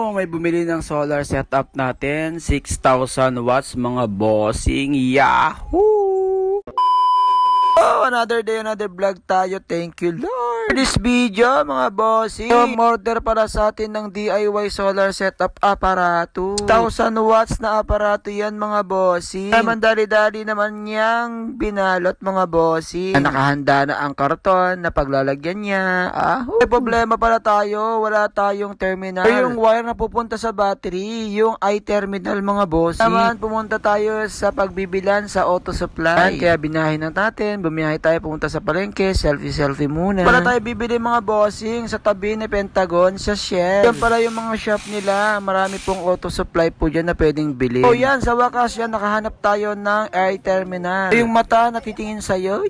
mo, may bumili ng solar setup natin, 6,000 watts mga bossing. Yahoo! Oh, another day, another vlog tayo. Thank you, Lord. For this video, mga bossing, order para sa atin ng DIY solar setup aparato. 1,000 watts na aparato yan, mga bossing. Naman dali-dali naman niyang binalot, mga bossing. Nakahanda na ang karton na paglalagyan niya. May problema pala tayo. Wala tayong terminal. Yung wire na pupunta sa battery, yung i-terminal, mga bossing. Naman, pumunta tayo sa pagbibilan sa auto supply. Kaya binahin na natin. Bumiyahe tayo, pumunta sa palengke, selfie muna. Para tayo bibili, mga bossing, sa tabi ni Pentagon, sa Shell. Yan pala yung mga shop nila. Marami pong auto supply po dyan na pwedeng bilhin. O yan, sa wakas yan, nakahanap tayo ng air terminal. Yung mata natitingin sa'yo.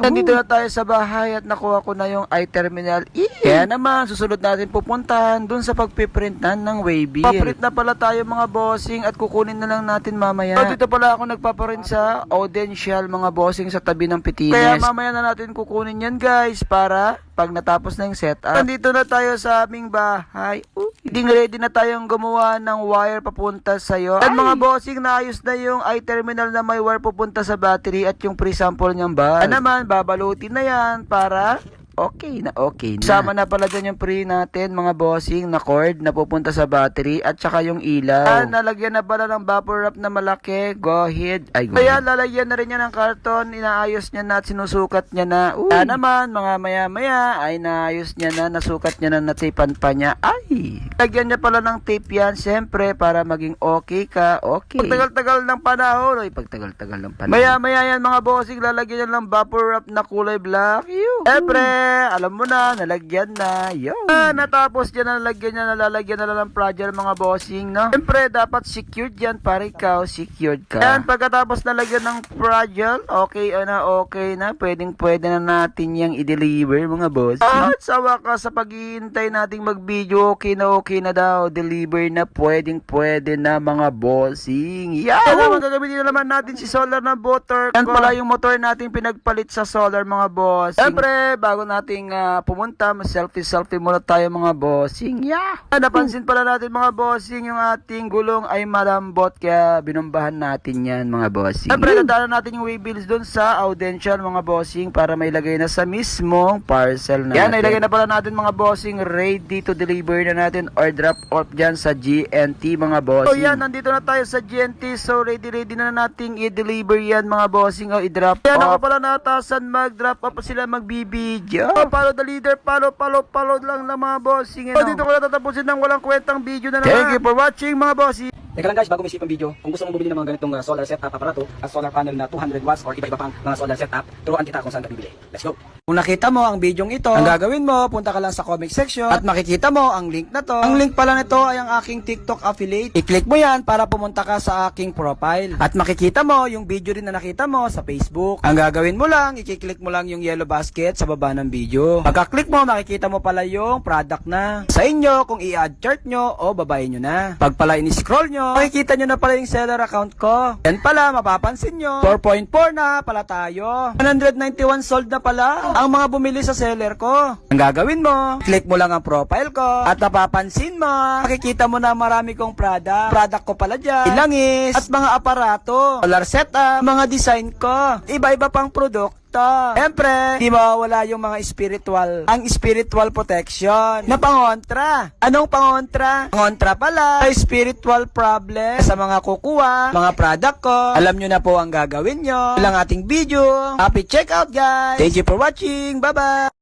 Nandito na tayo sa bahay at nakuha ko na yung air terminal. Kaya naman, susunod natin pupuntahan dun sa pagpiprintan ng waybill. Paprint na pala tayo, mga bossing, at kukunin na lang natin mamaya. O, dito pala ako nagpaprint sa Audential, mga bossing, sa tabi ng Pitines. Kaya mamaya na natin kukunin yan, guys, para pag natapos na yung setup. Nandito na tayo sa aming bahay. Ready na tayong gumawa ng wire papunta sa'yo. At mga bossing, naayos na yung i-terminal na may wire pupunta sa battery at yung pre-sample niyang bulb. Naman, babalutin na yan para okay na. Sama na pala dyan yung pre natin, mga bossing, na cord na pupunta sa battery at saka yung ilaw. Nalagyan na pala ng bubble wrap na malaki. Go ahead. Kaya lalagyan na rin niya ng karton. Inaayos niya na at sinusukat niya na. Kaya naman, mga maya-maya ay naayos niya na, nasukat niya na, natipan pa niya. Lagyan niya pala ng tape yan, siyempre, para maging okay ka. Pagtagal-tagal ng panahon. Pagtagal-tagal ng panahon. Maya-maya yan, mga bossing, lalagyan niya ng bubble wrap na kulay black. Siyempre, alam mo na, nalagyan na. Natapos dyan na nalagyan niya, nalalagyan na lang ng fragile, mga bossing, no? Siyempre, dapat secured yan para ikaw, secured ka. Yan, pagkatapos nalagyan ng fragile, okay na, pwede na natin yung i-deliver, mga bossing. At sa wakas, sa paghihintay nating mag-video, okay na daw, deliver na, pwede na, mga bossing. Alam, gagamitin na naman natin si solar na motor. Yan pala yung motor natin pinagpalit sa solar, mga bossing. Siyempre, bago nating pumunta, selfie muna tayo, mga bossing. Napansin pala natin, mga bossing, yung ating gulong ay malambot, kaya binombahan natin yan, mga bossing. Siyempre, nadala natin yung waybills dun sa Audential, mga bossing, para may lagay na sa mismong parcel natin. Yan, nailagay na pala natin, mga bossing, ready to deliver na natin or drop off dyan sa GNT, mga bossing. Yan, nandito na tayo sa GNT, so ready na nating i-deliver yan, mga bossing, o i-drop off. Yan, ako pala natasan mag-drop off sila magbibideo. Follow the leader, follow lang ng mga bossing. Dito ko na tatapusin ng walang kwentang video na naman. Thank you for watching, mga bossing. Teka lang guys, bago may isip ang video, kung gusto mong bumili ng mga ganitong solar setup aparato at solar panel na 200 watts or iba-iba pang mga solar setup, turuan kita kung saan ka bibili. Let's go! Kung nakita mo ang bidyong ito, ang gagawin mo, punta ka lang sa comment section at makikita mo ang link na to. Ang link pala nito ay ang aking TikTok affiliate. I-click mo yan para pumunta ka sa aking profile. At makikita mo yung video rin na nakita mo sa Facebook. Ang gagawin mo lang, i-click mo lang yung yellow basket sa baba ng video. Pagka-click mo, makikita mo pala yung product na. Sa inyo, kung i-add chart nyo o babayin nyo na. Pag pala in-scroll nyo, makikita nyo na pala yung seller account ko. Yan pala, mapapansin nyo, 4.4 na pala tayo. 191 sold na pala ang mga bumili sa seller ko. Ang gagawin mo, click mo lang ang profile ko at napapansin mo, makikita mo na marami kong product ko pala dyan, ilangis at mga aparato, solar setup, mga design ko, iba-iba pang produkto. Siyempre, di mawawala yung mga spiritual. Ang spiritual protection na pangontra. Anong pangontra? Pangontra pala sa spiritual problem sa mga kukuha, mga product ko. Alam nyo na po ang gagawin nyo. Ilang ating video. Happy checkout, guys. Thank you for watching. Bye-bye.